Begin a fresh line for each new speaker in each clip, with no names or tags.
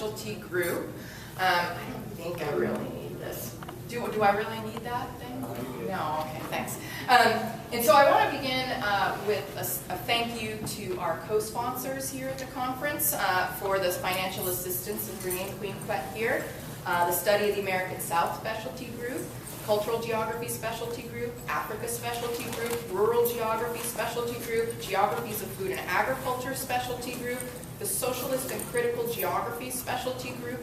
specialty group. I don't think I really need this. Do I really need that thing? No, okay, thanks. And so I want to begin with a thank you to our co-sponsors here at the conference for this financial assistance in bringing Queen Quet here. The Study of the American South Specialty Group, Cultural Geography Specialty Group, Africa Specialty Group, Rural Geography Specialty Group, Geographies of Food and Agriculture Specialty Group, the Socialist and Critical Geography Specialty Group,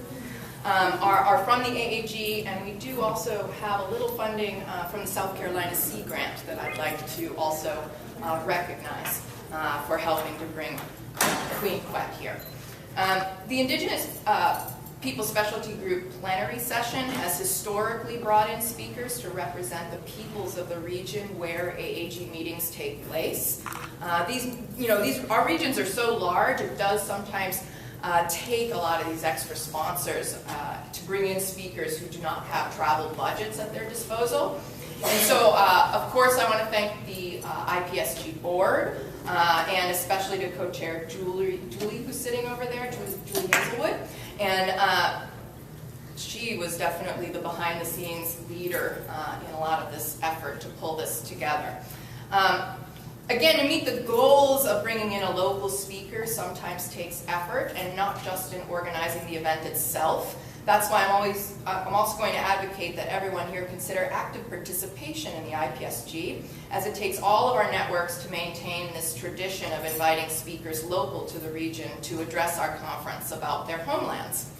are from the AAG, and we do also have a little funding from the South Carolina Sea Grant that I'd like to also recognize for helping to bring Queen Quet here. The Indigenous People Specialty Group plenary session has historically brought in speakers to represent the peoples of the region where AAG meetings take place. Our regions are so large, it does sometimes take a lot of these extra sponsors to bring in speakers who do not have travel budgets at their disposal. And so, of course, I want to thank the IPSG board, and especially to co-chair Julie, who's sitting over there, Julie Hazelwood. And she was definitely the behind-the-scenes leader in a lot of this effort to pull this together. Again, to meet the goals of bringing in a local speaker sometimes takes effort, and not just in organizing the event itself. That's why I'm also going to advocate that everyone here consider active participation in the IPSG, as it takes all of our networks to maintain this tradition of inviting speakers local to the region to address our conference about their homelands.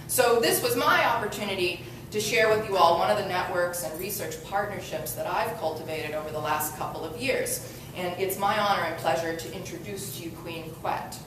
So this was my opportunity to share with you all one of the networks and research partnerships that I've cultivated over the last couple of years. And it's my honor and pleasure to introduce to you Queen Quet.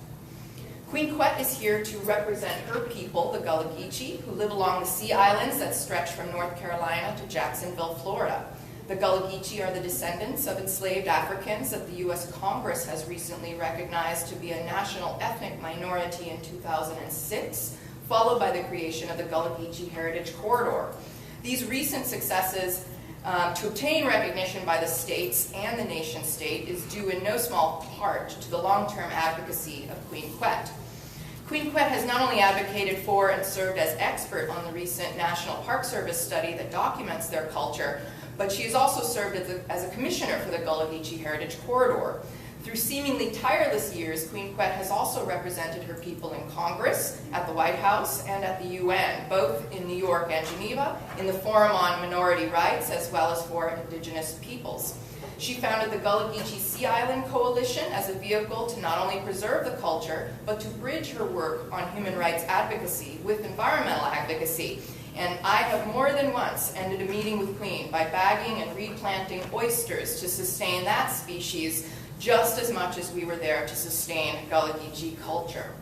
Queen Quet is here to represent her people, the Gullah Geechee, who live along the sea islands that stretch from North Carolina to Jacksonville, Florida. The Gullah Geechee are the descendants of enslaved Africans that the U.S. Congress has recently recognized to be a national ethnic minority in 2006, followed by the creation of the Gullah Geechee Heritage Corridor. These recent successes to obtain recognition by the states and the nation state is due in no small part to the long-term advocacy of Queen Quet. Queen Quet has not only advocated for and served as expert on the recent National Park Service study that documents their culture, but she has also served as a commissioner for the Gullah Geechee Heritage Corridor. Through seemingly tireless years, Queen Quet has also represented her people in Congress, at the White House, and at the UN, both in New York and Geneva, in the Forum on Minority Rights, as well as for Indigenous peoples. She founded the Gullah Geechee Sea Island Coalition as a vehicle to not only preserve the culture, but to bridge her work on human rights advocacy with environmental advocacy. And I have more than once ended a meeting with Queen by bagging and replanting oysters to sustain that species, just as much as we were there to sustain Gullah Geechee culture.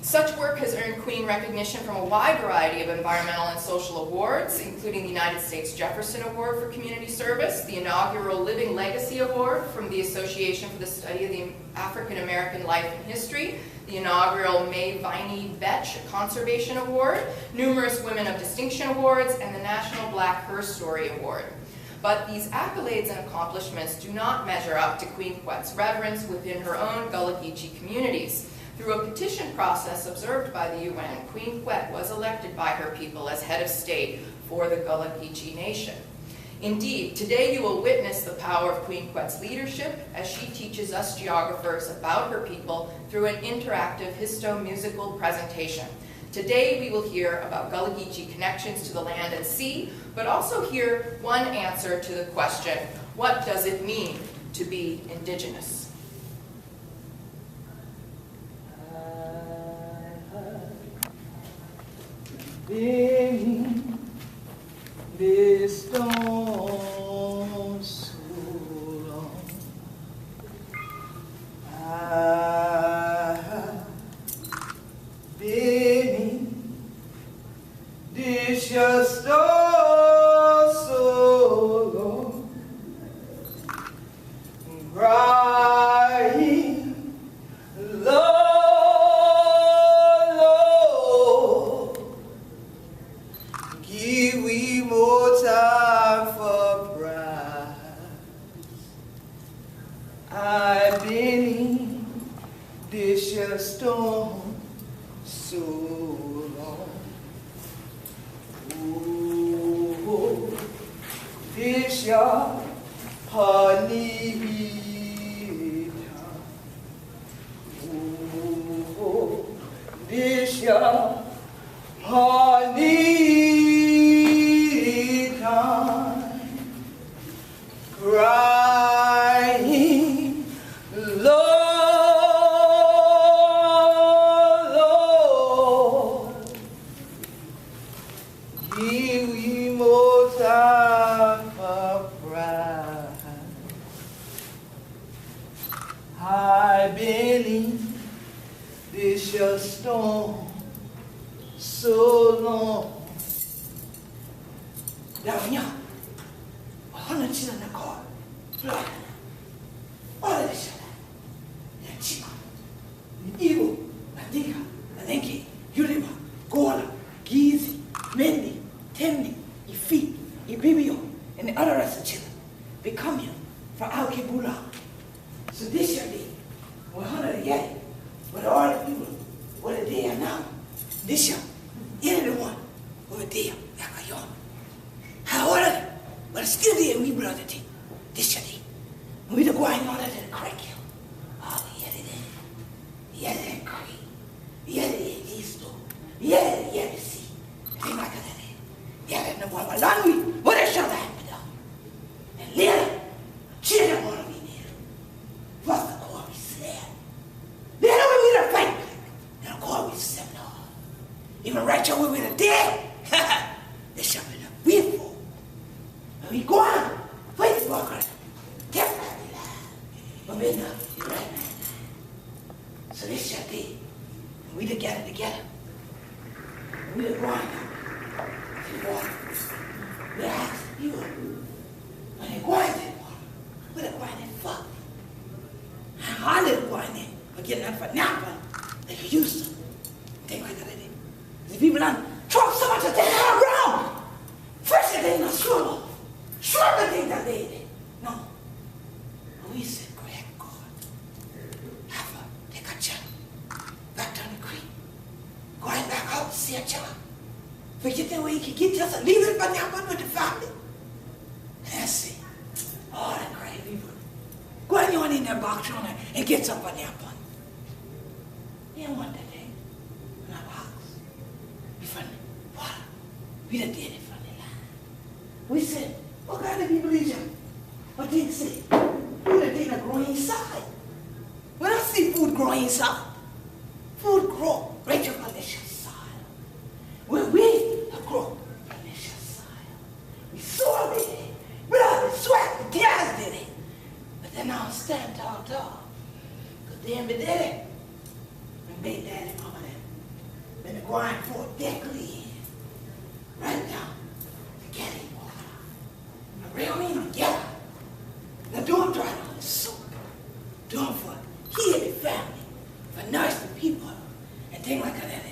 Such work has earned Queen recognition from a wide variety of environmental and social awards, including the United States Jefferson Award for Community Service, the inaugural Living Legacy Award from the Association for the Study of the African American Life and History, the inaugural May Viney Betch Conservation Award, numerous Women of Distinction Awards, and the National Black Her Story Award. But these accolades and accomplishments do not measure up to Queen Quet's reverence within her own Gullah Geechee communities. Through a petition process observed by the UN, Queen Quet was elected by her people as head of state for the Gullah Geechee Nation. Indeed, today you will witness the power of Queen Quet's leadership as she teaches us geographers about her people through an interactive histo-musical presentation. Today we will hear about Gullah Geechee connections to the land and sea, but also hear one answer to the question, what does it mean to be Indigenous?
Been this storm so long, I've been this storm so long, crying, Lord. Give we more time for pride. I've been in this storm so long. Disha Hanita. Oh, Disha Hanita. Crying, Lord, Lord, give we most our pride. I've been in this your storm so long. Down here. 100 children in the car, flying. All of this shit. Yeah, Chico, Igbo, Nadika, Nanenke, Yurima, Gullah, Geechee, Mendi, Temdi, Ifi, Ibibio, and the other rest of the children. They come here from Alkebula. So this year, they 100 together, with all the people, what are they now? This year, any of the one, what are they? Like a young. How old are they? But still there, we brother thing. This your thing. We the going on to the creek. Oh, yeah, it is. Yeah, that creek. Yeah, it is. East door. Yeah, the sea. Thing like that. Yeah, that no one will learn me. What is your life, though? And later, children want to be there. First, the core we said. Then we meet a fight. Then the core we said, no. Even right here, we with a dead. This shall be the beautiful. We go on, fight the walker, definitely lie. But midnight, you're right, man. So this your day. And we together. And we the grind. To the water. We ask you, when they grind that water, what they grind that fuck? How hard they grind it, but getting that for napping, like you used to. Think like that. The people done talk so much that they not around. First they ain't not sure. Sure the thing that they did. No. We said, great God. Have a take a jump. Back down the creek. Going back out to see a child. Forget that way you can get just a leave it but now with the family. And that's it. All the great people. Go on in that box on and get some on that bun. You don't want that thing. In our box. We found water. We done did it from the line. We said, what kind of people is you? What they say? You the thing that grow inside. When I see food grow inside, food grow right up on this soil. When we grow on this soil, we soil it, blood, sweat, and tears did it. But then I'll stand tall. Because then we did it. We made daddy mama that. Then the grind for deckly in. Right down to get it. Real mean together. Now don't try to the soup. Do them for healing family, for nursing people, and things like that.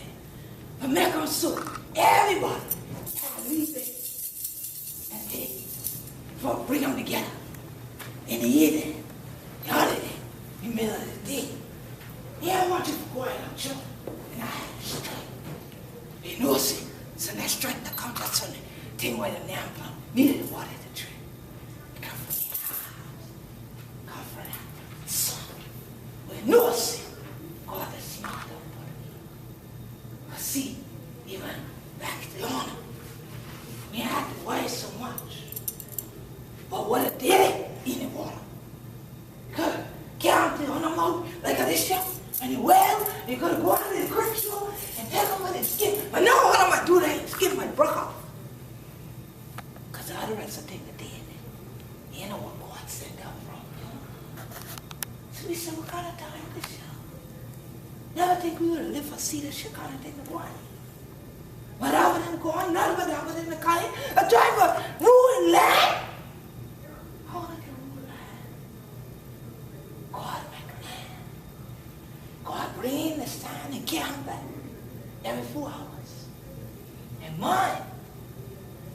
For making soup, everybody have to leave it and take for bring them together. In the evening, the other day, in the middle of the day. Yeah, I want you to go out and chill. And I had to strike. You know, see, so that strike that comes out Sunday, thing where the damn plum needed the water. No sin, God is not upon me. But see, even back long, we had to waste so much. But what it did in the water, could count it on the mouth like this shit, and you well, you could go out in the creek shore and take them with the skin. But no, what am I do that? Skin might break off. Because the other rest of the thing that did, you know what God sent out from. So we said, what kind of time is this? Never think we would have lived for see this shit kind of thing to go on. But I was in the going, none of it, I was in the kind, a driver, ruined land. How would I get ruined land? God make land. God bring the sun and count back every 4 hours. And mine,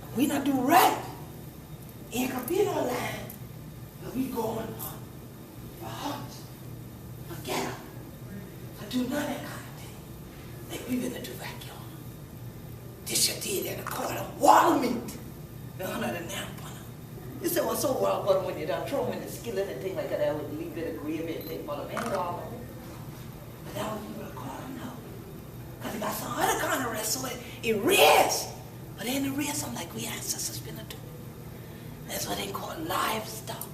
if we not do right, ain't gonna be no land, but we going on. For hunt, for get up, for do none of that kind of thing. Like we been to do back y'all. This you did in the court of water meat. The 100 and now upon them. You say, well, so well, but when you done throw them in the skillet and things like that with a little bit of gravy and things, well, the man all of it. But that was people to call him now. Because he got some other kind of rest, so it rests. But in the rest, I'm like, we ancestors been to do. That's what they call livestock.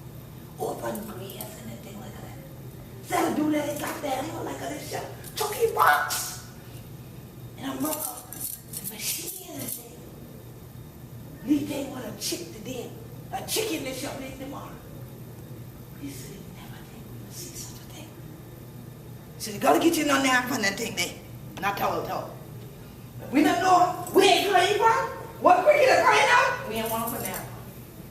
Open grass and anything like that. Instead of do that, they got that, like this chucky box. And I'm looking the machine and thing. These things want a chick today. A chicken that shall make tomorrow. He said, never think we will see such a thing. He said, you gotta get you no nap on that thing there. Not tell. We don't know. We ain't clean, bro. What cricket are crying out? We ain't want to put nap.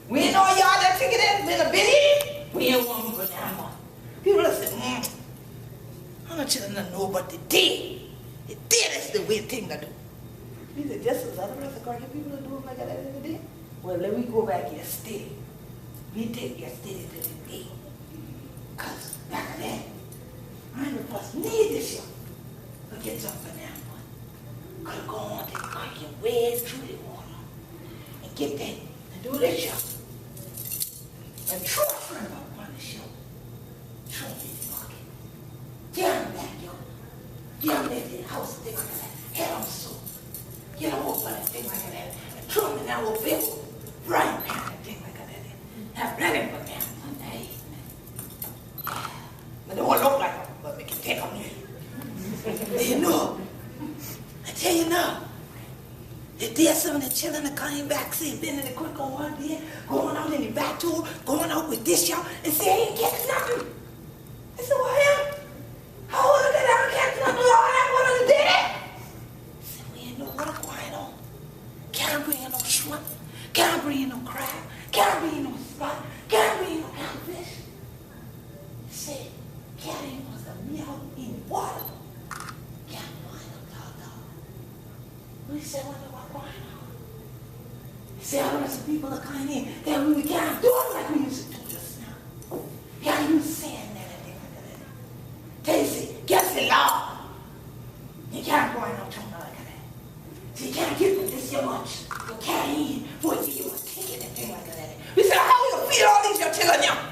We ain't know y'all that chicken that's been a bit. We ain't want to put nap on. People that say, I don't you don't know what they did. They did is the weird thing to do. He said, just as other rest of Caribbean people are doing like that in the day. Well, let me go back here steady. We take your steady to the day. Because back then, I ain't the person need this shit. But get something now. Could go on to cut your way through the water and get that and do this shit. And throw a friend up on the show. Throw this bucket. Get him back, yo. Get him in the house thing like that. Head on so. Get him over that thing like that. And throw him in that little bit. Right now, that thing like that. Have plenty of them. Hey, but they won't look like them, but we can take them in. You know. I tell you now, if there's some of the children that came back, say, been in the quick on one day, going out in the back door, going out with this y'all, and say, I ain't catching nothing. I said, why am? How would I get out and catch nothing, Lord? I wanted to do that. I said, we ain't no water going on. Can't bring in no shrimp. Can't bring in no crab. Can't bring in no spot. Can't bring in no catfish. He said, can't even want to be out in water. We said, what going on? He said, I know some people are coming in that we can't do it like we used to do just now. Can't you saying that and things like that? Casey, guess the law. You can't go in no trouble like that. So you can't give them this so much. You can't eat for you were taking and things like that. We said, how will you feed all these your children now?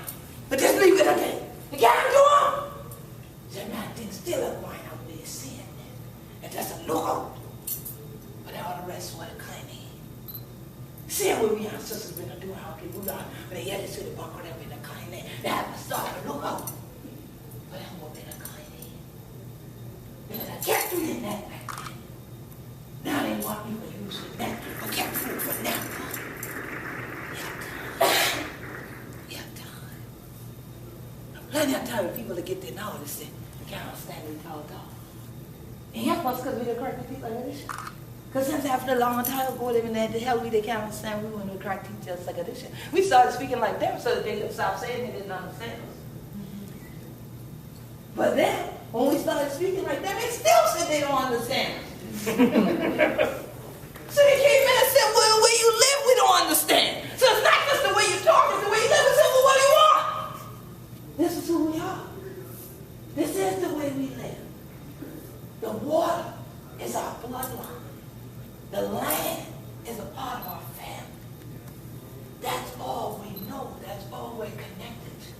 But just leave it again. You can't do them. So man, things still are going out there saying that. And that's a lookout. All the rest were cleaning. See what we ancestors been doing, how people do, but they had to see the bucket up in the cleaning. They had to start to look out. But I'm going to be cleaning. Because I kept doing that back then. Now they want you to use the neck. I kept food for now. You have time. Plenty of time for people to get there now to say, I can't stand it all. And help us because we're the correct people like this. Because since after a long time ago living there, the hell they can't understand we want to crack teach us like this. We started speaking like them so that they could stop saying they didn't understand us. But then, when we started speaking like them, they still said they don't understand us. So they came in and said, well, the way you live, we don't understand. So it's not just the way you talk, it's the way you live. We said, well, what do you want? This is who we are. This is the way we live. The water is our bloodline. The land is a part of our family. That's all we know. That's all we're connected to.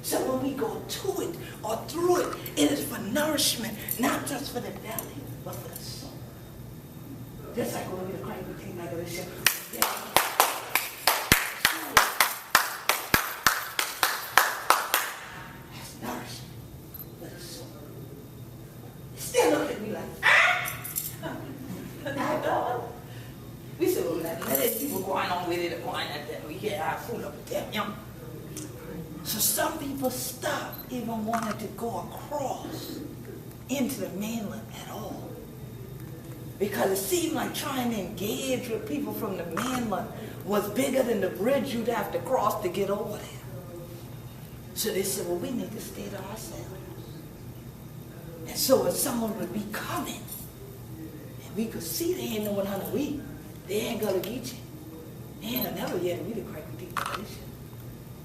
So when we go to it or through it, it is for nourishment, not just for the belly, but for the soul. Just like when we the crank, we think like this shit. Yeah. That's nourishment for the soul. They still look at me like, we said, well, let it people going on with it, going at them. We get our food up with them, young. So some people stop even wanting to go across into the mainland at all. Because it seemed like trying to engage with people from the mainland was bigger than the bridge you'd have to cross to get over there. So they said, well, we need to stay to ourselves. And so if someone would be coming, we could see they ain't knowing how to read. They ain't Gullah Geechee. They ain't never yet read a correct tradition.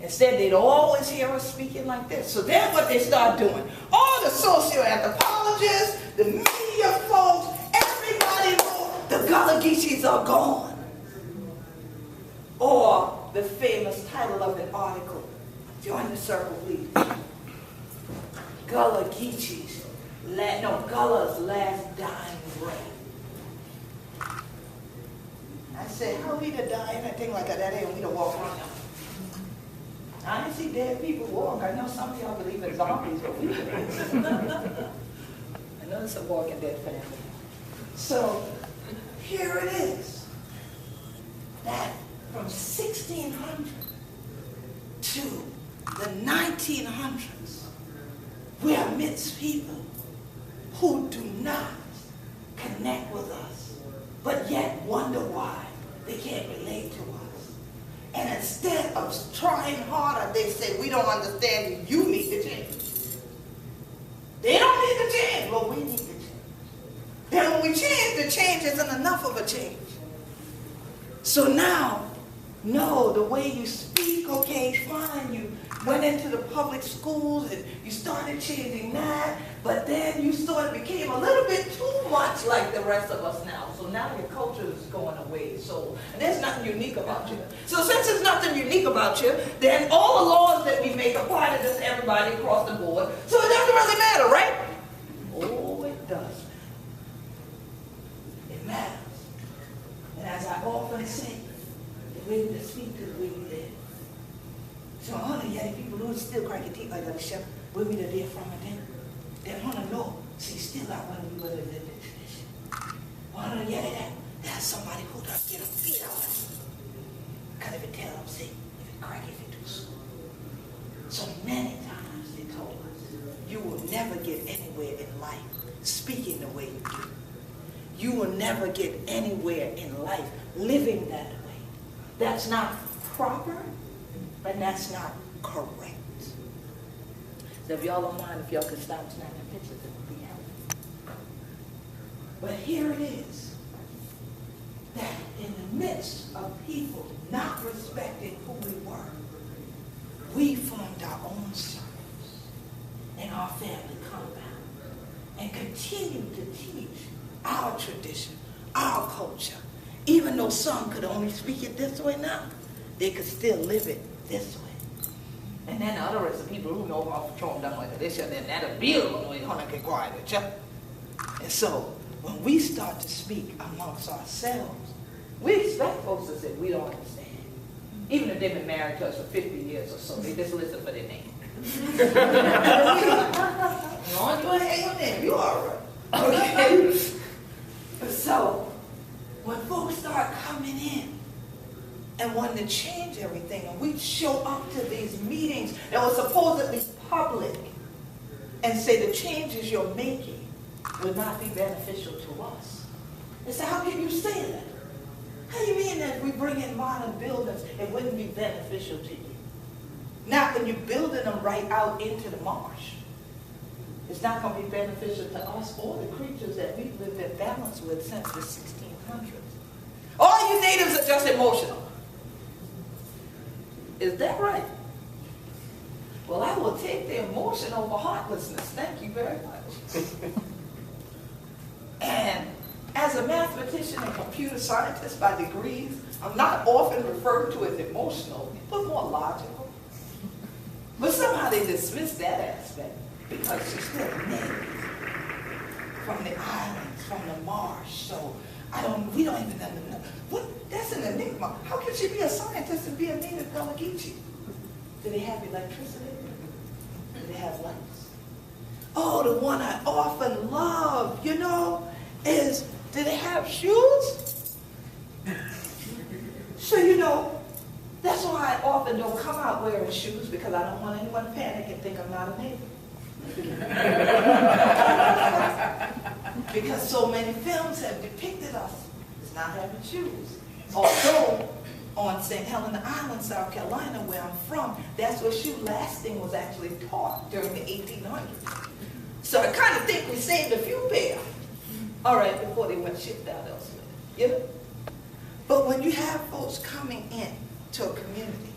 Instead, they'd always hear us speaking like this. So then what they start doing, all the socio-anthropologists, the media folks, everybody knows the Gullah Geechees are gone. Or the famous title of an article. Join the circle, please. Gullah Geechee's, Gullah's last dying breath. I said, how we to die? Anything like that, ain't we to walk around. I didn't see dead people walk. I know some of y'all believe in zombies, but we don't. I know it's a Walking Dead family. So here it is, that from 1600 to the 1900s, we are amidst people who do not connect with us, but yet wonder why they can't relate to us. And instead of trying harder, they say, we don't understand you, you need to change. They don't need to change, but we need to change. Then when we change, the change isn't enough of a change. So now, no, the way you speak, okay, fine, you went into the public schools and you started changing that, but then you sort of became a little bit too much like the rest of us now. So now your culture is going away. So and there's nothing unique about you. So since there's nothing unique about you, then all the laws that we make apply to just everybody across the board. So it doesn't really matter, right? Oh, it does. It matters. And as I often say, the way we speak to the way we live. So I want to hear people who still crack your teeth like that, chef, where we the day from and then. They want to know, see, still I want to be with the tradition. Want to hear that? There's somebody who does get a beat on it. Because if it tell them, see, if it crack, if it do so. So many times they told us, you will never get anywhere in life speaking the way you do. You will never get anywhere in life living that way. That's not proper, and that's not correct. So if y'all don't mind, if y'all could stop snapping pictures, it would be helpful. But here it is, that in the midst of people not respecting who we were, we formed our own circles in our family compound and continue to teach our tradition, our culture. Even though some could only speak it this way now, they could still live it this way. And then the other rest of people who know how to throw them down like this, and then that'll be able to get quiet. And so when we start to speak amongst ourselves, we expect folks to say, we don't understand. Even if they've been married to us for 50 years or so, they just listen for their name. As long as you ain't hang your name, you're all right. Okay? So when folks start coming in and wanting to change everything, and we show up to these meetings that were supposedly public and say the changes you're making will not be beneficial to us. They say, how can you say that? How do you mean that if we bring in modern buildings, it wouldn't be beneficial to you? Not when you're building them right out into the marsh. It's not going to be beneficial to us or the creatures that we've lived in balance with since the 1600s. All you natives are just emotional. Is that right? Well, I will take the emotion over heartlessness. Thank you very much. And as a mathematician and computer scientist by degrees, I'm not often referred to as emotional, but more logical. But somehow they dismiss that aspect because she's still a native from the islands, from the marsh. So we don't even know. What? That's an enigma. How can she be a scientist and be a native Gullah Geechee? Do they have electricity? Do they have lights? Oh, the one I often love, is, do they have shoes? So, that's why I often don't come out wearing shoes, because I don't want anyone to panic and think I'm not a native. Because so many films have depicted us as not having shoes. Although on St. Helena Island, South Carolina, where I'm from, that's where shoe lasting was actually taught during the 1800s. So I kind of think we saved a few pair, all right, before they went shipped out elsewhere. But when you have folks coming in to a community,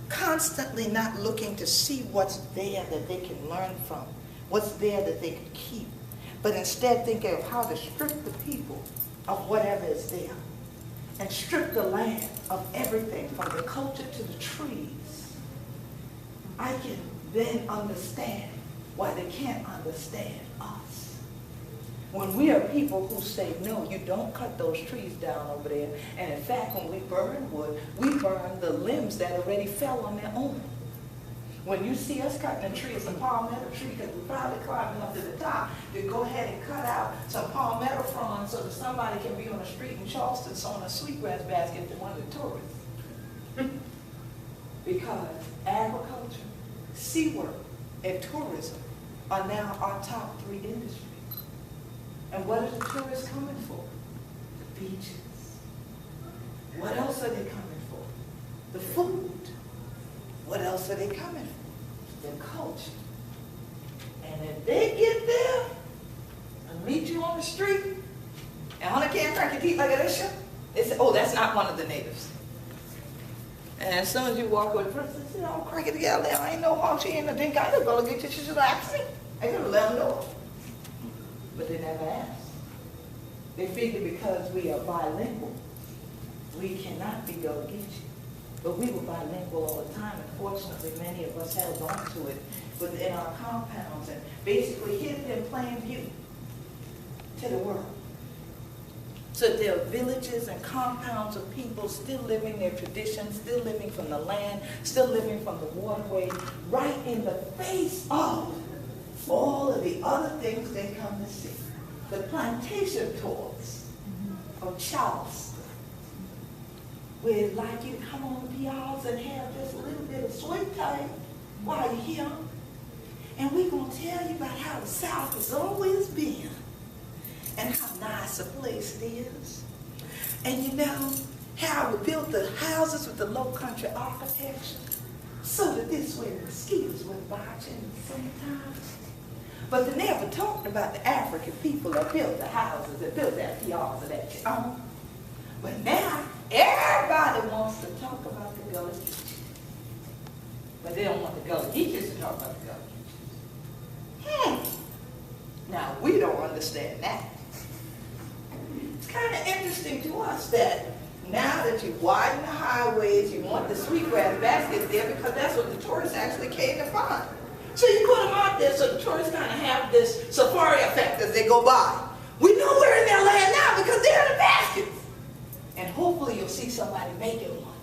constantly not looking to see what's there that they can learn from, what's there that they can keep, but instead thinking of how to strip the people of whatever is there, and strip the land of everything from the culture to the trees, I can then understand why they can't understand us. When we are people who say, no, you don't cut those trees down over there, and in fact, when we burn wood, we burn the limbs that already fell on their own. When you see us cutting a tree, it's a palmetto tree, because we're probably climbing up to the top to go ahead and cut out some palmetto fronds so that somebody can be on the street in Charleston sewing a sweetgrass basket to one of the tourists. Because agriculture, seawork, and tourism are now our top 3 industries. And what are the tourists coming for? The beaches. What else are they coming for? The food. What else are they coming for? Their culture. And if they get there and meet you on the street, and Hunter can't crack your teeth like this, they say, oh, that's not one of the natives. And as soon as you walk with a person, they say, oh, crack it together, I ain't no how she ain't no think I Gullah Geechee, she should ask me. I gotta let them know. But they never ask. They figure because we are bilingual, we cannot be Gullah Geechee. But we were bilingual all the time, and fortunately many of us held on to it within our compounds and basically hid it in plain view to the world. So there are villages and compounds of people still living their traditions, still living from the land, still living from the waterway, right in the face of all of the other things they come to see. The plantation tours of Charleston, where like you come on the piazza and have just a little bit of sweet time while you're here. And we're going to tell you about how the South has always been and how nice a place it is. And you know how we built the houses with the low country architecture so that this way the mosquitoes wouldn't bite you in the summertime. But they never talked about the African people that built the houses, that built that piazza that you own. But now, everybody wants to talk about the Gullah Geechee. But they don't want the Gullah Geechees to talk about the Gullah Geechees. Now, we don't understand that. It's kind of interesting to us that now that you widen the highways, you want the sweetgrass baskets there because that's what the tourists actually came to find. So you put them out there so the tourists kind of have this safari effect as they go by. We know we're in their land now because they're in the baskets. And hopefully you'll see somebody making one.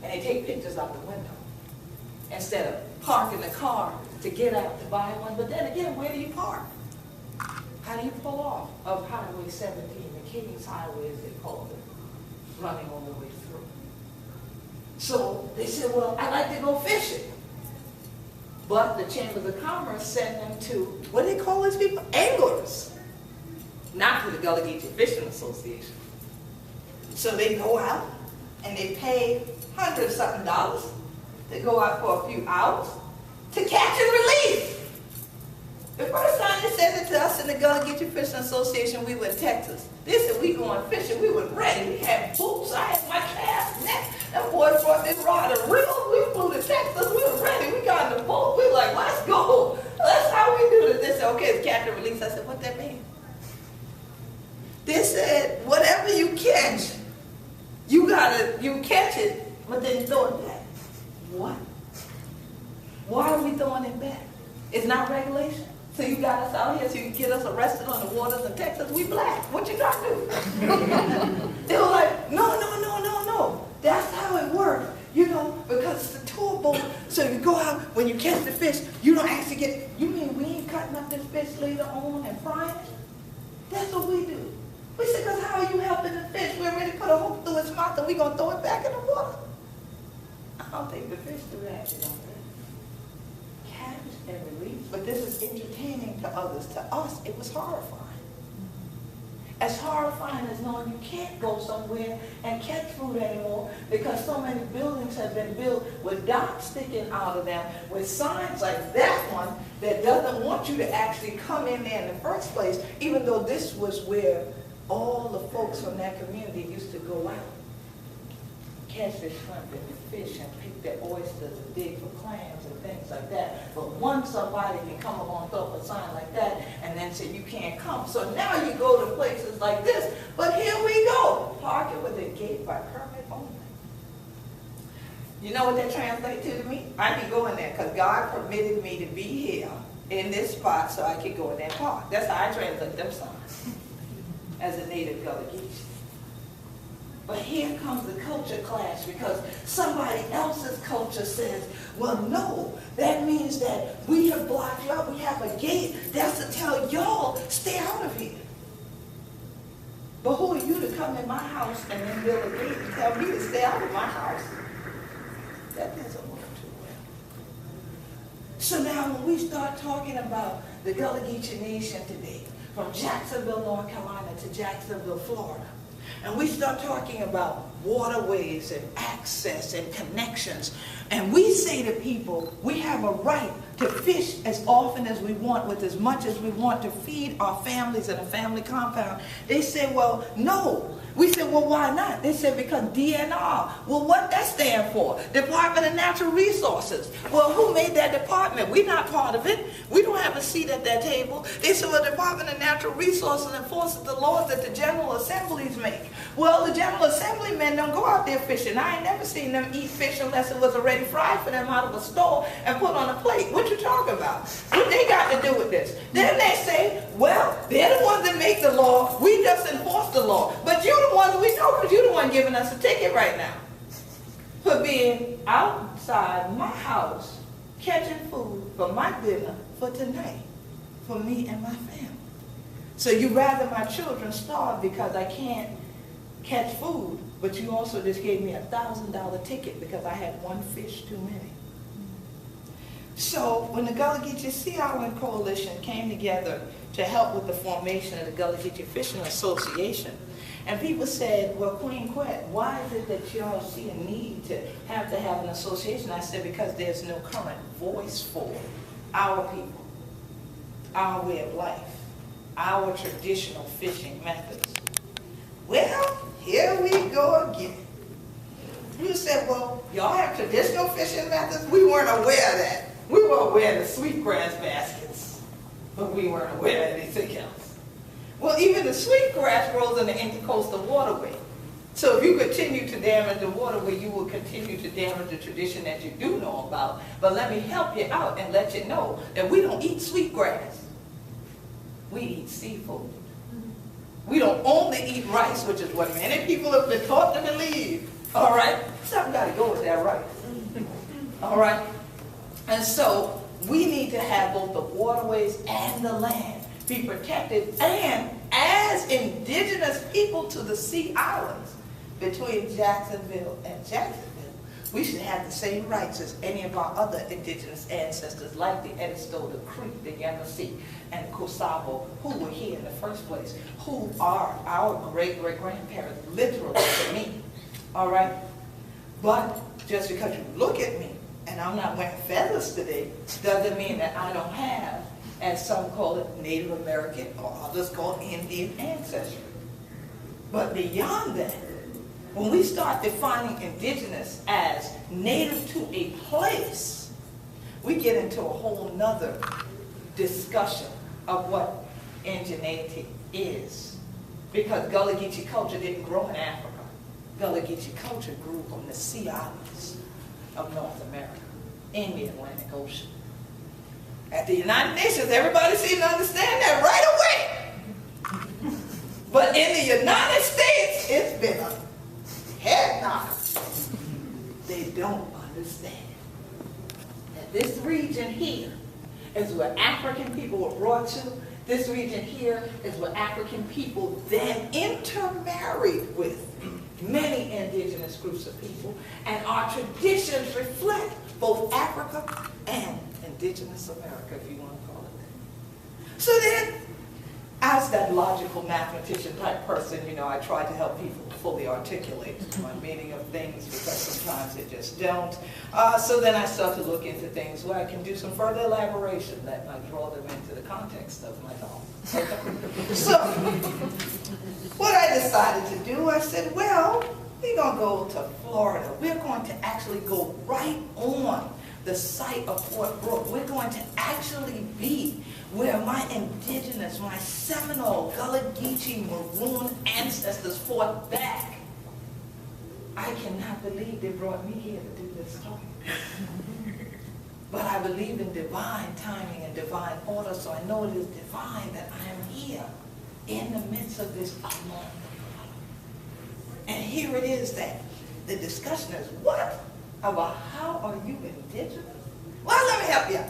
And they take pictures out the window instead of parking the car to get out to buy one. But then again, where do you park? How do you pull off of Highway 17, the King's Highway as they call it, running all the way through? So they said, well, I'd like to go fishing. But the Chambers of Commerce sent them to, what do they call these people? Anglers. Not to the Gullah Geechee Fishing Association. So they go out and they pay $100-something to go out for a few hours to catch and release. The first time they said it to us in the Gullah Geechee Fishing Association, we were in Texas. They said we going fishing. We were ready. We had boots. I had my cast net. That boy brought this rod and reel. We flew to Texas. We were ready. We got in the boat. We were like, let's go. That's how we do it. They said, okay, it's catch and release. I said, what that mean? They said, whatever you catch, you catch it, but then throw it back. What? Why are we throwing it back? It's not regulation. So you got us out here so you can get us arrested on the waters of Texas. We black. What you trying to do? They were like, no. That's how it works. You know, because it's a tour boat. So you go out, when you catch the fish, you don't actually get, you mean we ain't cutting up this fish later on and frying it? That's what we do. We said, because how are you helping the fish? We're ready to put a hook through its mouth and we're going to throw it back in the water. I don't think the fish do that. Catch and release. But this is entertaining to others. To us, it was horrifying. As horrifying as knowing you can't go somewhere and catch food anymore because so many buildings have been built with docks sticking out of them, with signs like that one that doesn't want you to actually come in there in the first place, even though this was where all the folks from that community used to go out, catch their shrimp and fish and pick their oysters and dig for clams and things like that. But once somebody can come along, throw up a sign like that, and then say you can't come. So now you go to places like this, but here we go. Park it with a gate by permit only. You know what that translates to me? I can go in there because God permitted me to be here in this spot so I could go in that park. That's how I translate them signs as a native Gullah Geechee. But here comes the culture clash because somebody else's culture says, well, no, that means that we have blocked you out. We have a gate. That's to tell y'all, stay out of here. But who are you to come in my house and then build a gate and tell me to stay out of my house? That doesn't work too well. So now when we start talking about the Gullah Geechee Nation today, from Jacksonville, North Carolina to Jacksonville, Florida, and we start talking about waterways and access and connections, and we say to people, we have a right to fish as often as we want with as much as we want to feed our families in a family compound. They say, well, no. We said, well, why not? They said, because DNR. Well, what that stand for? Department of Natural Resources. Well, who made that department? We're not part of it. We don't have a seat at that table. They said, well, the Department of Natural Resources enforces the laws that the General Assemblies make. Well, the General Assembly men don't go out there fishing. I ain't never seen them eat fish unless it was already fried for them out of a store and put on a plate. What you talking about? What they got to do with this? Then they say, well, they're the ones that make the law. We just enforce the law. But you're the ones we know because you're the one giving us a ticket right now for being outside my house catching food for my dinner for tonight for me and my family. So you rather my children starve because I can't catch food, but you also just gave me a $1,000 ticket because I had one fish too many. So when the Gullah Geechee Sea Island Coalition came together to help with the formation of the Gullah Geechee Fishing Association, and people said, well, Queen Quet, why is it that y'all see a need to have an association? I said, because there's no current voice for our people, our way of life, our traditional fishing methods. Well, here we go again. You said, well, y'all have traditional fishing methods? We weren't aware of that. We were aware of the sweetgrass baskets, but we weren't aware of anything else. Well, even the sweetgrass grows in the intercoastal waterway. So if you continue to damage the waterway, you will continue to damage the tradition that you do know about. But let me help you out and let you know that we don't eat sweetgrass. We eat seafood. We don't only eat rice, which is what many people have been taught to believe. All right? Something got to go with that rice. All right? And so we need to have both the waterways and the land be protected, and as indigenous people to the Sea Islands between Jacksonville and Jacksonville, we should have the same rights as any of our other indigenous ancestors like the Edisto, the Creek, the Yamasee, and the Kusabo, who were here in the first place, who are our great-great-grandparents, literally to me, all right? But just because you look at me, and I'm not wearing feathers today, doesn't mean that I don't have, as some call it, Native American, or others call Indian ancestry. But beyond that, when we start defining indigenous as native to a place, we get into a whole nother discussion of what indigeneity is. Because Gullah Geechee culture didn't grow in Africa. Gullah Geechee culture grew on the Sea Islands of North America, in the Atlantic Ocean. At the United Nations, everybody seemed to understand that right away. But in the United States, it's been a head knocker. They don't understand that this region here is where African people were brought to. This region here is where African people then intermarried with many indigenous groups of people, and our traditions reflect both Africa and indigenous America, if you want to call it that. So then, as that logical mathematician type person, you know, I try to help people fully articulate my meaning of things because sometimes they just don't. So then I start to look into things where I can do some further elaboration that might draw them into the context of my thought. Okay. So, what I decided to do, I said, well, we're going to go to Florida. We're going to actually go right on the site of Fort Brooke. We're going to actually be where my indigenous, my Seminole, Gullah Geechee, Maroon ancestors fought back I cannot believe they brought me here to do this talk. But I believe in divine timing and divine order, so I know it is divine that I am here in the midst of this unknown. And here it is that the discussion is, what? About how are you indigenous? Well, let me help you.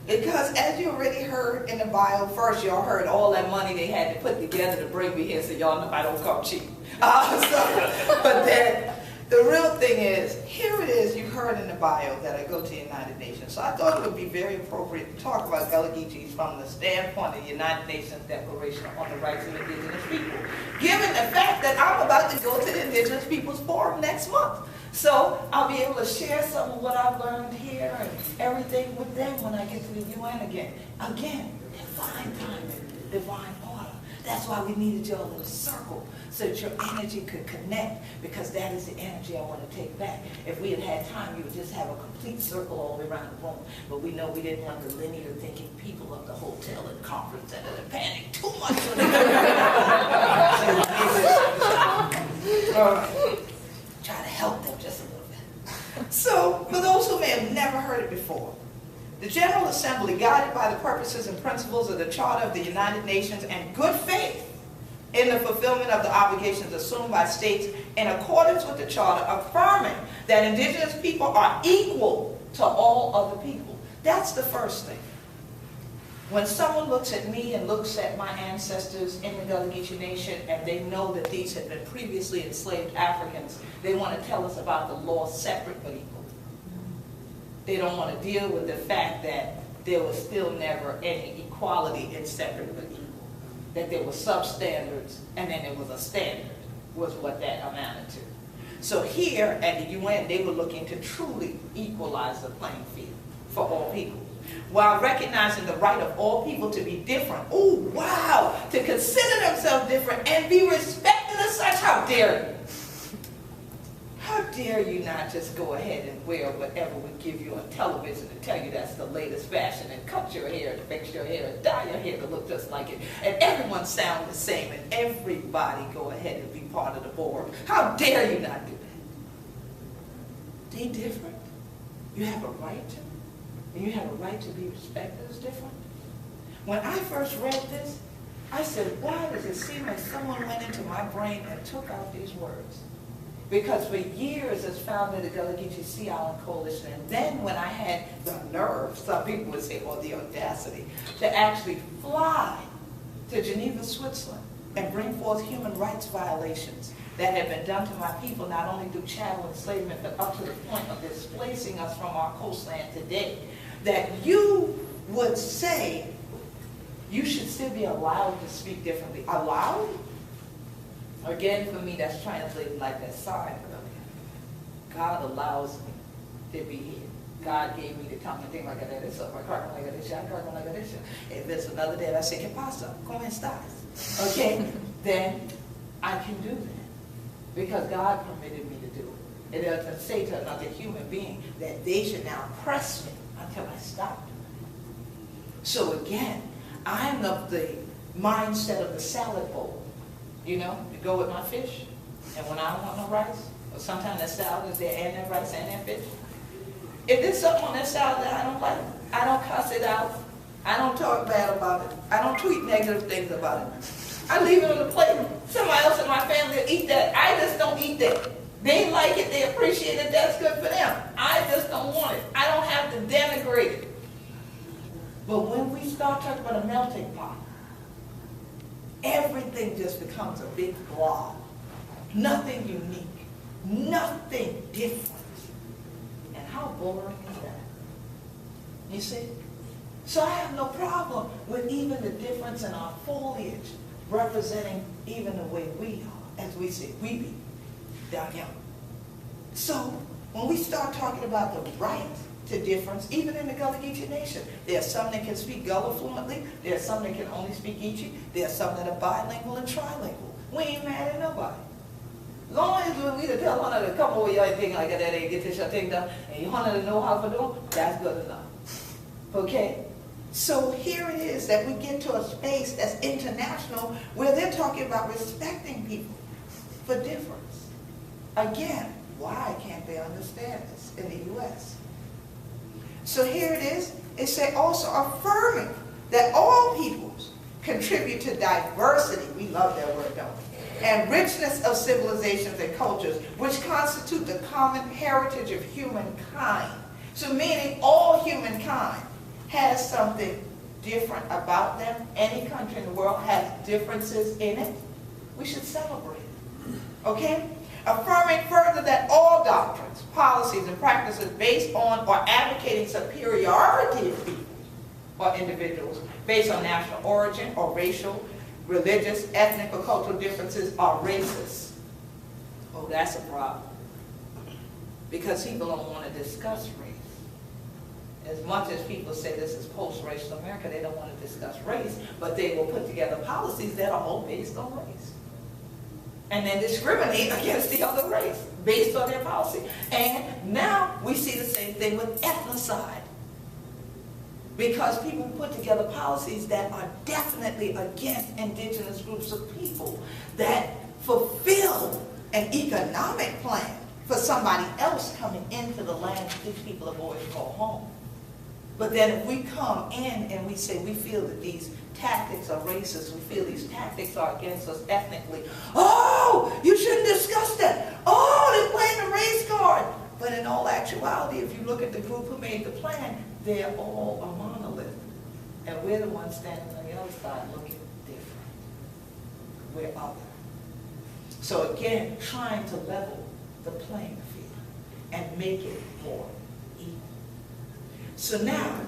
Because as you already heard in the bio, first y'all heard all that money they had to put together to bring me here, so y'all know I don't come cheap. But then the real thing is, here it is, you heard in the bio that I go to the United Nations. So I thought it would be very appropriate to talk about Gullah Geechee from the standpoint of the United Nations Declaration on the Rights of Indigenous People, given the fact that I'm about to go to the Indigenous Peoples Forum next month. So I'll be able to share some of what I've learned here and everything with them when I get to the UN again. Again, divine timing, divine order. That's why we needed y'all in a circle, so that your energy could connect, because that is the energy I want to take back. If we had had time, you would just have a complete circle all the way around the room. But we know we didn't want the linear thinking people of the hotel and conference center to panic too much. Try to help them just a little bit. So, for those who may have never heard it before, the General Assembly, guided by the purposes and principles of the Charter of the United Nations and good faith in the fulfillment of the obligations assumed by states in accordance with the Charter, affirming that indigenous people are equal to all other people. That's the first thing. When someone looks at me and looks at my ancestors in the Gullah Geechee Nation, and they know that these had been previously enslaved Africans, they want to tell us about the law separate but equal. They don't want to deal with the fact that there was still never any equality in separate but equal. That there were substandards and then there was a standard, was what that amounted to. So here at the UN, they were looking to truly equalize the playing field for all people, while recognizing the right of all people to be different. Oh, wow! To consider themselves different and be respected as such. How dare you? How dare you not just go ahead and wear whatever we give you on television and tell you that's the latest fashion, and cut your hair and fix your hair and dye your hair to look just like it, and everyone sound the same, and everybody go ahead and be part of the board. How dare you not do that? They different. You have a right to. And you have a right to be respected as different. When I first read this, I said, why does it seem like someone went into my brain and took out these words? Because for years it's founded the Gullah Geechee Sea Island Coalition, and then when I had the nerve, some people would say, or the audacity, to actually fly to Geneva, Switzerland, and bring forth human rights violations that have been done to my people, not only through chattel enslavement, but up to the point of displacing us from our coastland today, that you would say you should still be allowed to speak differently. Allowed? Again, for me, that's translated like that sign. God allows me to be here. God gave me the tongue and thing like that. So if I crack like this, I crack like this. If it's another day, I say, ¿Qué pasa? ¿Cómo estás? Okay, then I can do that because God permitted me to do it. It doesn't say to another human being that they should now press me until I stop doing it. So again, I'm of the mindset of the salad bowl. You know, to go with my fish, and when I don't want no rice, or sometimes that salad is there and that rice and that fish. If there's something on that salad that I don't like, I don't cuss it out. I don't talk bad about it. I don't tweet negative things about it. I leave it on the plate. Somebody else in my family will eat that. I just don't eat that. They like it, they appreciate it, that's good for them. I just don't want it. I don't have to denigrate it. But when we start talking about a melting pot, everything just becomes a big blob. Nothing unique. Nothing different. And how boring is that? You see? So I have no problem with even the difference in our foliage representing even the way we are, as we say, we be down here. So when we start talking about the right to difference, even in the Gullah Geechee Nation, there are some that can speak Gullah fluently, there are some that can only speak Geechee, there are some that are bilingual and trilingual. We ain't mad at nobody. As long as we tell one of them to come over here and thing like that and get this thing done, and you want to know how to do it, that's good enough. Okay? So here it is that we get to a space that's international where they're talking about respecting people. for difference. Again, why can't they understand this in the U.S.? So here it is. It says also affirming that all peoples contribute to diversity. We love that word, don't we? And richness of civilizations and cultures, which constitute the common heritage of humankind. So meaning all humankind has something different about them. Any country in the world has differences in it. We should celebrate it. Okay? Affirming further that all doctrines, policies, and practices based on or advocating superiority of people or individuals based on national origin or racial, religious, ethnic, or cultural differences are racist. Oh, that's a problem. Because people don't want to discuss race. As much as people say this is post-racial America, they don't want to discuss race, but they will put together policies that are all based on race. And then discriminate against the other race based on their policy. And now we see the same thing with ethnocide. Because people put together policies that are definitely against indigenous groups of people, that fulfill an economic plan for somebody else coming into the land these people have always called home. But then if we come in and we say we feel that these tactics are racist, we feel these tactics are against us ethnically, oh, you shouldn't discuss that. Oh, they're playing the race card. But in all actuality, if you look at the group who made the plan, they're all a monolith. And we're the ones standing on the other side looking different. We're other. So again, trying to level the playing field and make it more equal. So now,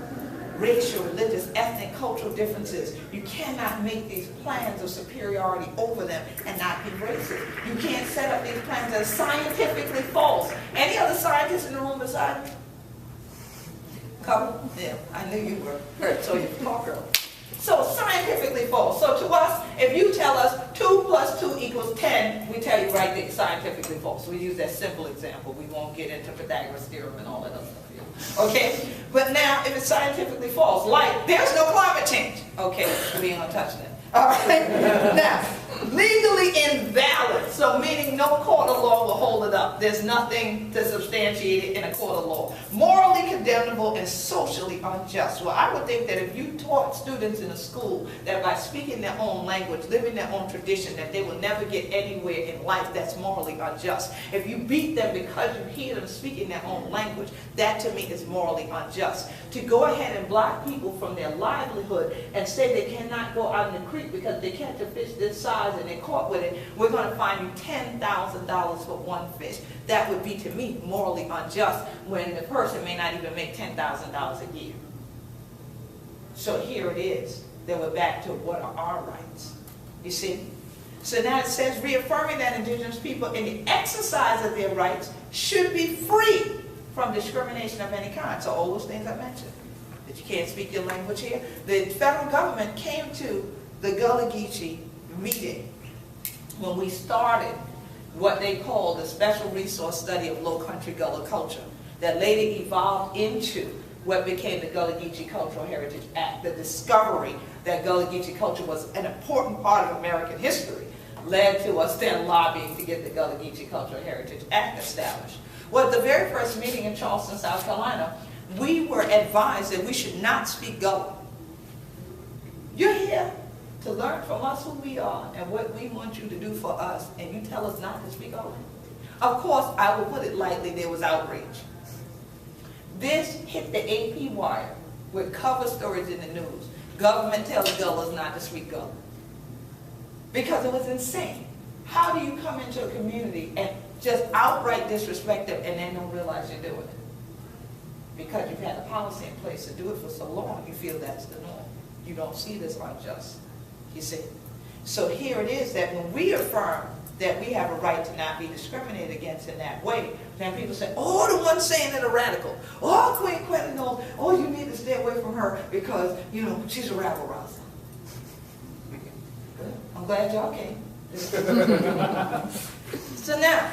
racial, religious, ethnic, cultural differences, you cannot make these plans of superiority over them and not be racist. You can't set up these plans that are scientifically false. Any other scientists in the room beside me? Couple? Yeah, I knew you were hurt, so you talk early. So scientifically false. So to us, if you tell us 2 + 2 = 10, we tell you right there, scientifically false. We use that simple example. We won't get into Pythagoras theorem and all that other stuff here. Okay? But now, if it's scientifically false, like there's no climate change. Okay, we ain't gonna touch that. All right? Now, legally invalid. So meaning no court of law will hold it up. There's nothing to substantiate it in a court of law. Morally condemnable and socially unjust. Well, I would think that if you taught students in a school that by speaking their own language, living their own tradition, that they will never get anywhere in life, that's morally unjust. If you beat them because you hear them speaking their own language, that to me is morally unjust. To go ahead and block people from their livelihood and say they cannot go out in the creek because they catch a fish this size and they're caught with it, we're going to fine you $10,000 for one fish. That would be, to me, morally unjust when the person may not even make $10,000 a year. So here it is. Then we're back to what are our rights. You see? So now it says, reaffirming that indigenous people in the exercise of their rights should be free from discrimination of any kind. So all those things I mentioned. That you can't speak your language here. The federal government came to the Gullah Geechee meeting when we started what they called the Special Resource Study of Low Country Gullah Culture, that later evolved into what became the Gullah Geechee Cultural Heritage Act. The discovery that Gullah Geechee culture was an important part of American history led to us then lobbying to get the Gullah Geechee Cultural Heritage Act established. Well, at the very first meeting in Charleston, South Carolina, we were advised that we should not speak Gullah. You're here to learn from us who we are and what we want you to do for us, and you tell us not to speak Gullah. Of course, I will put it lightly, there was outrage. This hit the AP wire with cover stories in the news. Government tells Gullahs not to speak Gullah. Because it was insane. How do you come into a community and just outright disrespect them and then don't realize you're doing it? Because you've had a policy in place to do it for so long, you feel that's the norm. You don't see this unjust. You see? So here it is that when we affirm that we have a right to not be discriminated against in that way, then people say, oh, the one saying it are radical. Oh, Queen Quet knows, oh, you need to stay away from her because, you know, she's a rabble rouser. Good. I'm glad y'all came. So now,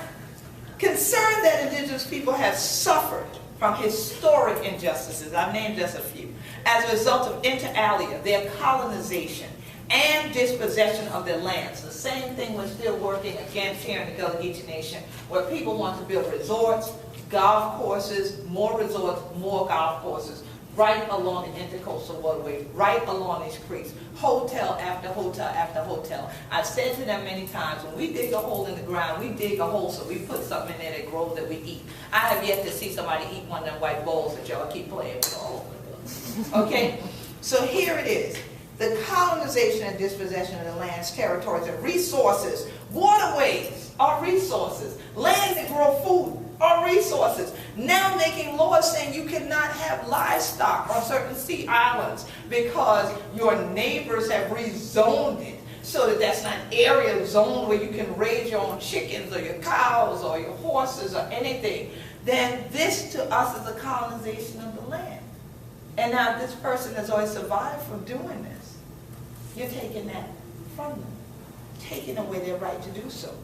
concerned that indigenous people have suffered from historic injustices, I've named just a few, as a result of inter alia, their colonization, and dispossession of their lands. The same thing we're still working against here in the Gullah Geechee Nation, where people want to build resorts, golf courses, more resorts, more golf courses, right along the intercoastal waterway, right along these creeks, hotel after hotel after hotel. I've said to them many times, when we dig a hole in the ground, we dig a hole so we put something in there that grows that we eat. I have yet to see somebody eat one of them white bowls that y'all keep playing with all over the place. Okay? So here it is. The colonization and dispossession of the lands, territories, and resources. Waterways are resources. Land to grow food are resources. Now making laws saying you cannot have livestock on certain sea islands because your neighbors have rezoned it so that that's not an area zone where you can raise your own chickens or your cows or your horses or anything. Then this to us is a colonization of the land. And now this person has always survived from doing this. You're taking that from them, taking away their right to do so.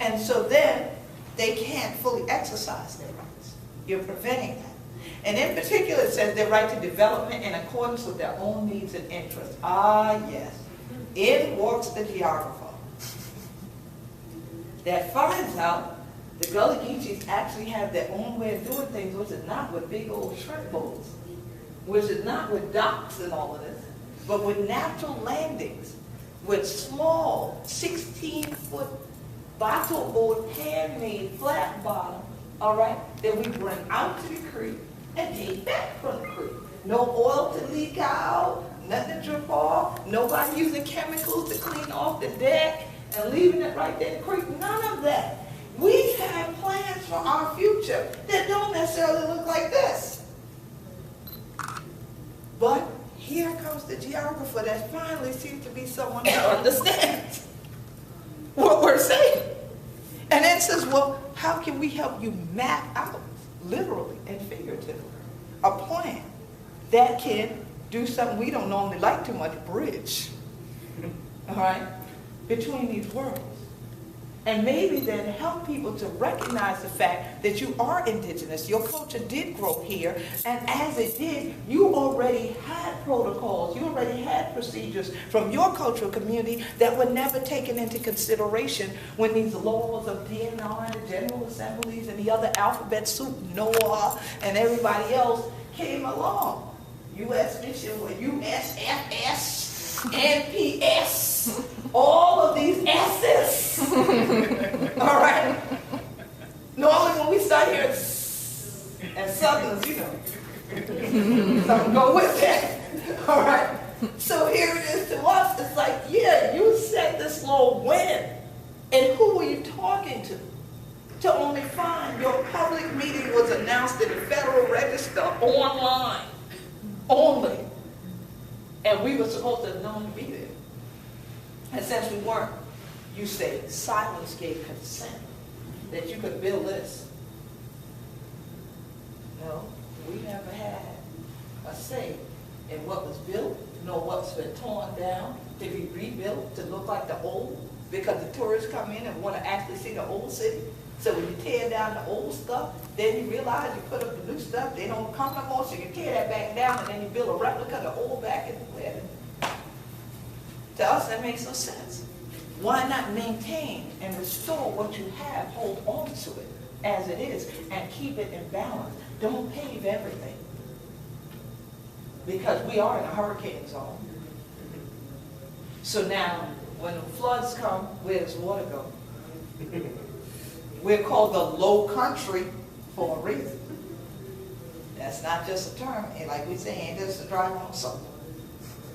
And so then they can't fully exercise their rights. You're preventing that. And in particular, it says their right to development in accordance with their own needs and interests. Ah, yes. In walks the geographer that finds out the Gullah Geechees actually have their own way of doing things, which is not with big old shrimp boats, which is not with docks and all of this, but with natural landings, with small 16-foot bottle boat, handmade, flat bottom, all right, that we bring out to the creek and take back from the creek. No oil to leak out, nothing to drip off, nobody using chemicals to clean off the deck and leaving it right there in the creek, none of that. We have plans for our future that don't necessarily look like this. But here comes the geographer that finally seems to be someone who understands what we're saying. And then says, well, how can we help you map out, literally and figuratively, a plan that can do something we don't normally like too much, bridge, all right, between these worlds. And maybe then help people to recognize the fact that you are indigenous. Your culture did grow here, and as it did, you already had protocols, you already had procedures from your cultural community that were never taken into consideration when these laws of DNR and the General Assemblies and the other alphabet soup, NOAA, and everybody else came along. U.S. Mission, USFS, NPS, all of these S's. All right? Normally when we start here, and Southerners, you know, something go with that. All right? So here it is to us. It's like, yeah, you set this law when? And who were you talking to? To only find your public meeting was announced in the Federal Register online. Only. And we were supposed to have known to be there. And since we weren't, you say silence gave consent that you could build this. No, we never had a say in what was built, nor what's been torn down to be rebuilt to look like the old, because the tourists come in and want to actually see the old city. So when you tear down the old stuff, then you realize you put up the new stuff, they don't come no more, so you tear that back down and then you build a replica of the old back in there. To us, that makes no sense. Why not maintain and restore what you have, hold on to it as it is, and keep it in balance? Don't pave everything. Because we are in a hurricane zone. So now, when the floods come, where does water go? We're called the low country for a reason. That's not just a term, and like we say, ain't just a drive on something.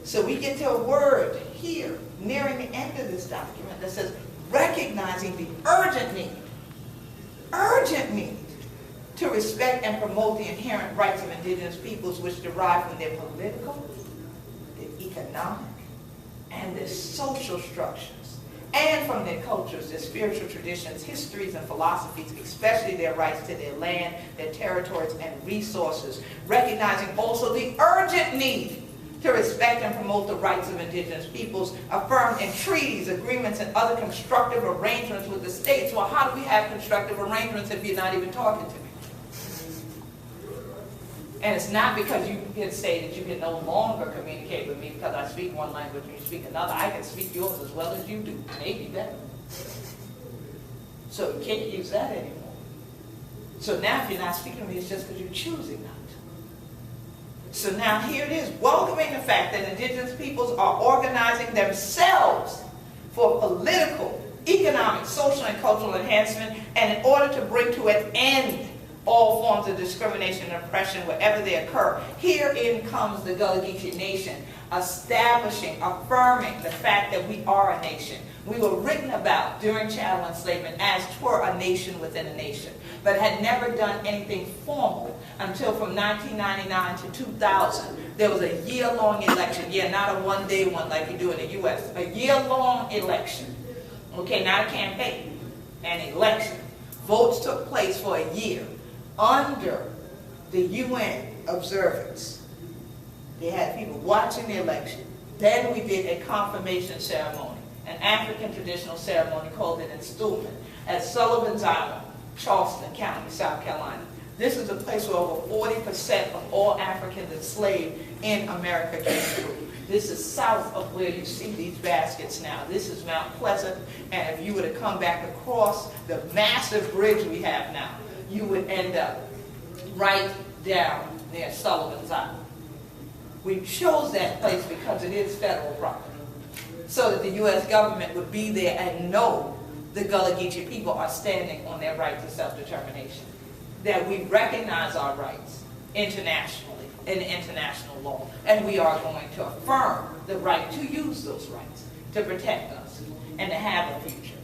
So we get to a word here, nearing the end of this document, that says, recognizing the urgent need to respect and promote the inherent rights of indigenous peoples which derive from their political, their economic, and their social structures, and from their cultures, their spiritual traditions, histories, and philosophies, especially their rights to their land, their territories, and resources, recognizing also the urgent need to respect and promote the rights of indigenous peoples affirmed in treaties, agreements, and other constructive arrangements with the states. Well, how do we have constructive arrangements if you're not even talking to me?
And it's not because you can say that you can no longer communicate with me because I speak one language and you speak another. I can speak yours as well as you do, maybe better. So you can't use that anymore. So now if you're not speaking to me, it's just because you're choosing not to. So now here it is, welcoming the fact that indigenous peoples are organizing themselves for political, economic, social, and cultural enhancement, and in order to bring to an end all forms of discrimination and oppression wherever they occur. Herein comes the Gullah Geechee Nation, establishing, affirming the fact that we are a nation. We were written about during chattel enslavement as twere a nation within a nation, but had never done anything formal until from 1999 to 2000. There was a year-long election, not a one-day one like you do in the U.S., a year-long election, okay, not a campaign, an election. Votes took place for a year under the UN observance. They had people watching the election. Then we did a confirmation ceremony, an African traditional ceremony called an installment at Sullivan's Island, Charleston County, South Carolina. This is a place where over 40% of all Africans enslaved in America came through. This is south of where you see these baskets now. This is Mount Pleasant, and if you were to come back across the massive bridge we have now, you would end up right down near Sullivan's Island. We chose that place because it is federal property, so that the U.S. government would be there and know the Gullah Geechee people are standing on their right to self-determination, that we recognize our rights internationally in international law, and we are going to affirm the right to use those rights, to protect us, and to have a future.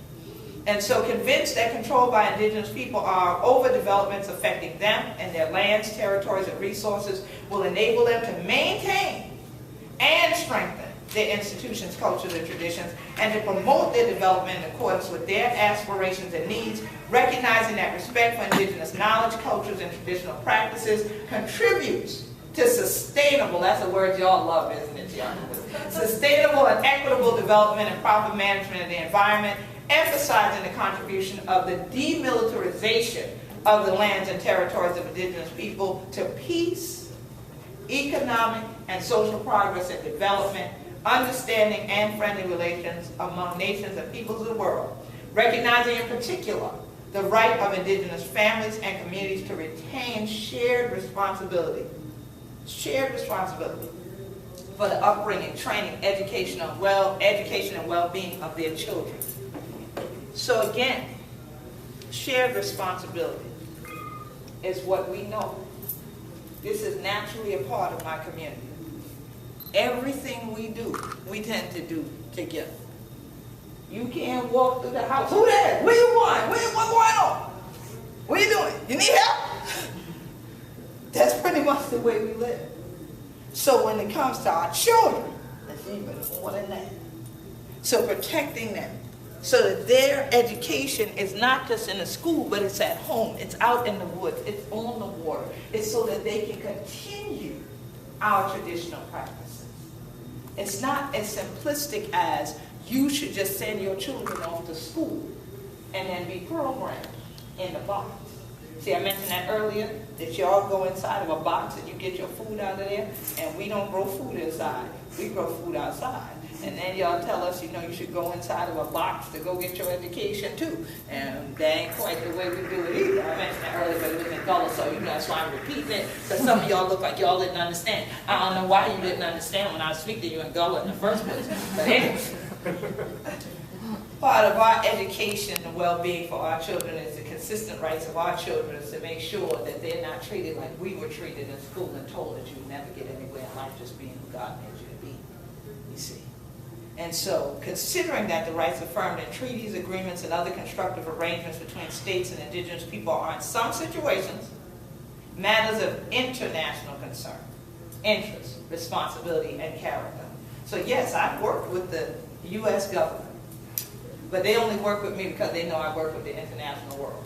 And so convinced that control by indigenous people are overdevelopments affecting them and their lands, territories, and resources will enable them to maintain and strengthen their institutions, cultures, and traditions, and to promote their development in accordance with their aspirations and needs, recognizing that respect for indigenous knowledge, cultures, and traditional practices contributes to sustainable, that's a word y'all love, isn't it, y'all? Sustainable and equitable development and proper management of the environment, emphasizing the contribution of the demilitarization of the lands and territories of indigenous people to peace, economic and social progress and development, understanding and friendly relations among nations and peoples of the world, recognizing in particular the right of indigenous families and communities to retain shared responsibility for the upbringing, training, education and well-being of their children. So again, shared responsibility is what we know. This is naturally a part of my community. Everything we do, we tend to do together. You can't walk through the house. Who there? Where you going? What's going on? What are you doing? You need help? That's pretty much the way we live. So when it comes to our children, it's even more than that. So protecting them so that their education is not just in the school, but it's at home, it's out in the woods, it's on the water. It's so that they can continue our traditional practices. It's not as simplistic as you should just send your children off to school and then be programmed in the box. See, I mentioned that earlier, that y'all go inside of a box and you get your food out of there, and we don't grow food inside. We grow food outside. And then y'all tell us, you know, you should go inside of a box to go get your education too. And that ain't quite the way we do it either. I mentioned that earlier, but it was in Gullah, so you know, that's why I'm repeating it, because some of y'all look like y'all didn't understand. I don't know why you didn't understand when I was speaking to you in Gullah in the first place. But anyway. Part of our education and well-being for our children is the consistent rights of our children is to make sure that they're not treated like we were treated in school and told that you never get anywhere in life just being who God made you to be, you see. And so, considering that the rights affirmed in treaties, agreements, and other constructive arrangements between states and indigenous people are in some situations matters of international concern, interest, responsibility, and character. So yes, I've worked with the U.S. government, but they only work with me because they know I work with the international world.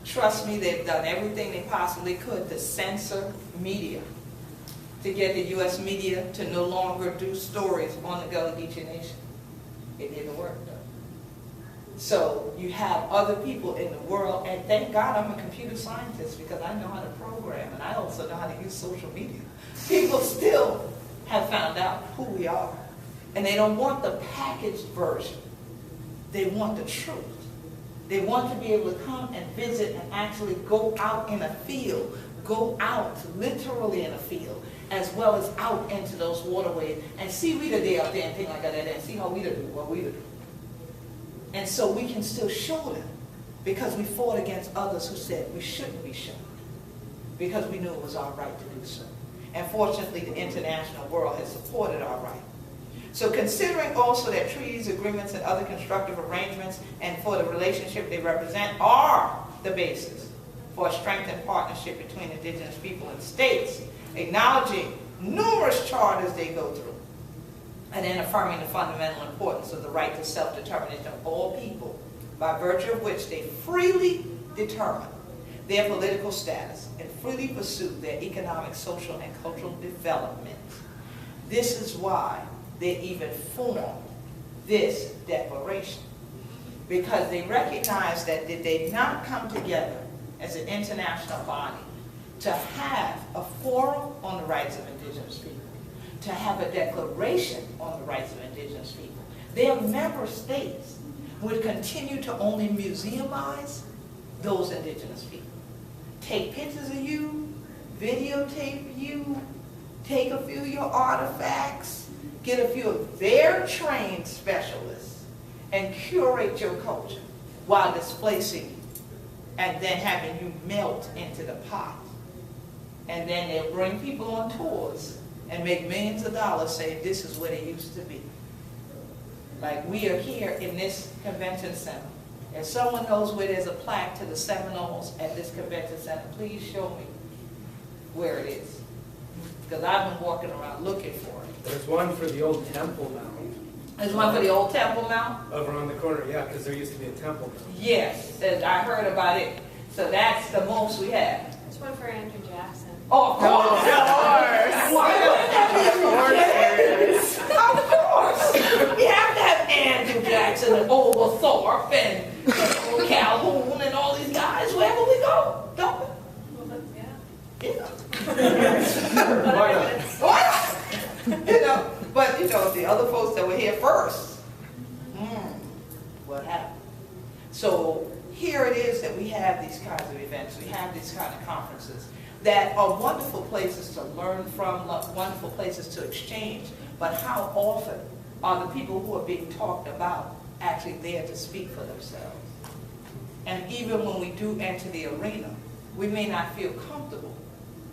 Trust me, they've done everything they possibly could to censor media, to get the U.S. media to no longer do stories on the Gullah Geechee Nation. It didn't work though. So you have other people in the world, and thank God I'm a computer scientist because I know how to program, and I also know how to use social media. People still have found out who we are, and they don't want the packaged version. They want the truth. They want to be able to come and visit and actually go out in a field, go out literally in a field, as well as out into those waterways and see we the day out there and things like that, and see how we do what we do. And so we can still show them, because we fought against others who said we shouldn't be shown, because we knew it was our right to do so. And fortunately, the international world has supported our right. So considering also that treaties, agreements, and other constructive arrangements, and for the relationship they represent, are the basis for a strengthened partnership between indigenous people and states, acknowledging numerous charters they go through, and then affirming the fundamental importance of the right to self-determination of all people, by virtue of which they freely determine their political status and freely pursue their economic, social, and cultural development. This is why they even formed this declaration, because they recognize that did they not come together as an international body to have a forum on the rights of indigenous people, to have a declaration on the rights of indigenous people, their member states would continue to only museumize those indigenous people. Take pictures of you, videotape you, take a few of your artifacts, get a few of their trained specialists, and curate your culture while displacing you, and then having you melt into the pot. And then they'll bring people on tours and make millions of dollars saying this is what it used to be. Like we are here in this convention center. If someone knows where there's a plaque to the Seminoles at this convention center, please show me where it is. Because I've been walking around looking for it.
There's one for the old Temple Mount.
There's one for the old Temple Mount?
Over on the corner, yeah, because there used to be a Temple Mount.
Yes, I heard about it. So that's the most we have.
There's one for Andrew Jackson.
Oh, of course! Of course! We have to have Andrew Jackson and Oglethorpe and Calhoun and all these guys wherever we go, don't we?
Well,
Yeah.
Why not?
Why not? But the other folks that were here first, what happened? So here it is that we have these kinds of events, we have these kind of conferences that are wonderful places to learn from, wonderful places to exchange, but how often are the people who are being talked about actually there to speak for themselves? And even when we do enter the arena, we may not feel comfortable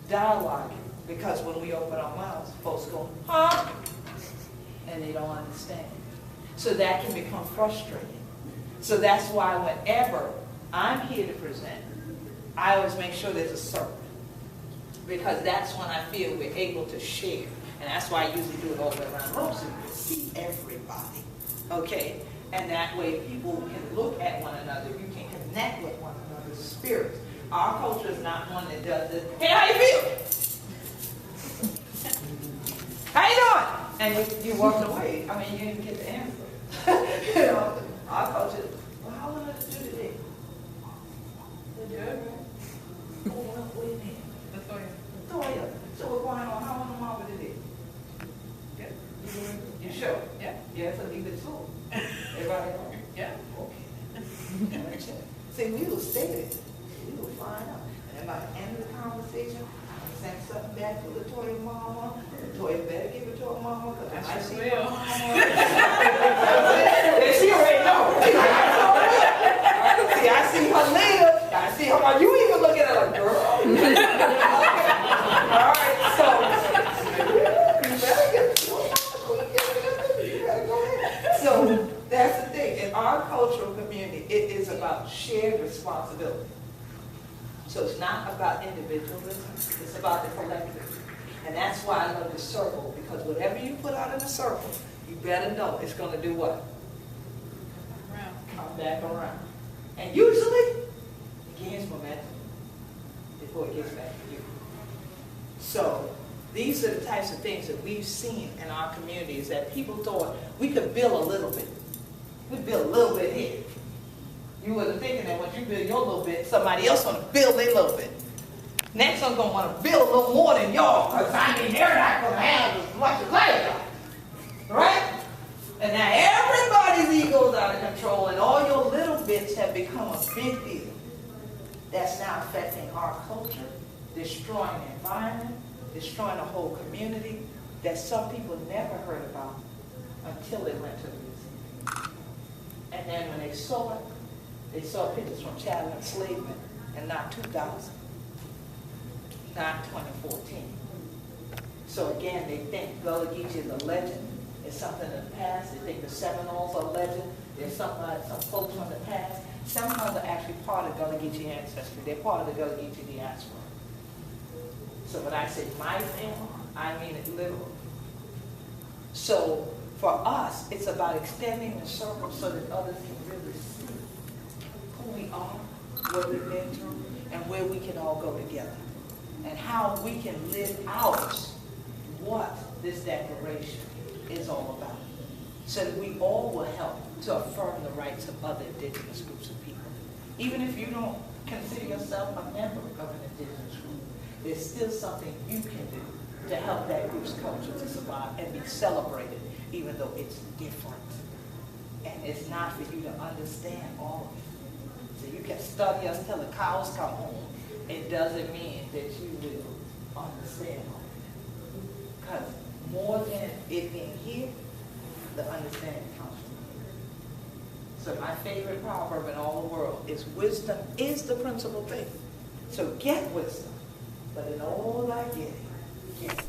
dialoguing, because when we open our mouths, folks go, huh? And they don't understand. So that can become frustrating. So that's why whenever I'm here to present, I always make sure there's a circle, because that's when I feel we're able to share. And that's why I usually do it all the way around the room, so you can see everybody, okay? And that way people can look at one another, you can connect with one another's spirits. Our culture is not one that does this, hey, how you feel? How you doing? And you walked away. I mean, you didn't get the answer. Our culture, well, how long did it do today? They're good, right? Oh, well, wait a minute. Latoya. So we're going on how long more today? Yeah. You sure? Yeah. Yeah, so leave it slow. Everybody know? Yeah. Okay. See, we will stay there. We will find out. And then by the end of the conversation, I'll send something back to Latoya mama. Latoya better give it to her mama, because I see her mama. And she already know. See, I see her later. I see her mama. You even look at her like, girl. All right, so you better get it to her mama. You better go ahead. So that's the thing. In our cultural community, it is about shared responsibility. So it's not about individualism, it's about the collective. And that's why I love the circle, because whatever you put out in the circle, you better know it's going to do what? Come back around. And usually, it gains momentum before it gets back to you. So these are the types of things that we've seen in our communities that people thought we could build a little bit. We build a little bit here. You wasn't thinking that once you build your little bit, somebody else want to build their little bit. Next one's going to want to build a little more than yours, because I mean, they're not going to have as much as I got. Right? And now everybody's ego's out of control, and all your little bits have become a big deal. That's now affecting our culture, destroying the environment, destroying a whole community that some people never heard about until they went to the museum. And then when they saw it, they saw pictures from chattel enslavement, and not 2000, not 2014. So again, they think Gullah Geechee is a legend. It's something in the past. They think the Seminoles are a legend. There's some folks from the past. Seminoles are actually part of Gullah Geechee ancestry. They're part of the Gullah Geechee diaspora. So when I say my family, I mean it literally. So for us, it's about extending the circle so that others can really see who we are, what we've been through, and where we can all go together, and how we can live out what this declaration is all about, so that we all will help to affirm the rights of other indigenous groups of people. Even if you don't consider yourself a member of an indigenous group, there's still something you can do to help that group's culture to survive and be celebrated, even though it's different. And it's not for you to understand all of it. So you can study us till the cows come home. It doesn't mean that you will understand all of it. Because more than it being here, the understanding comes from here. So my favorite proverb in all the world is wisdom is the principal thing. So get wisdom, but in all thy getting, get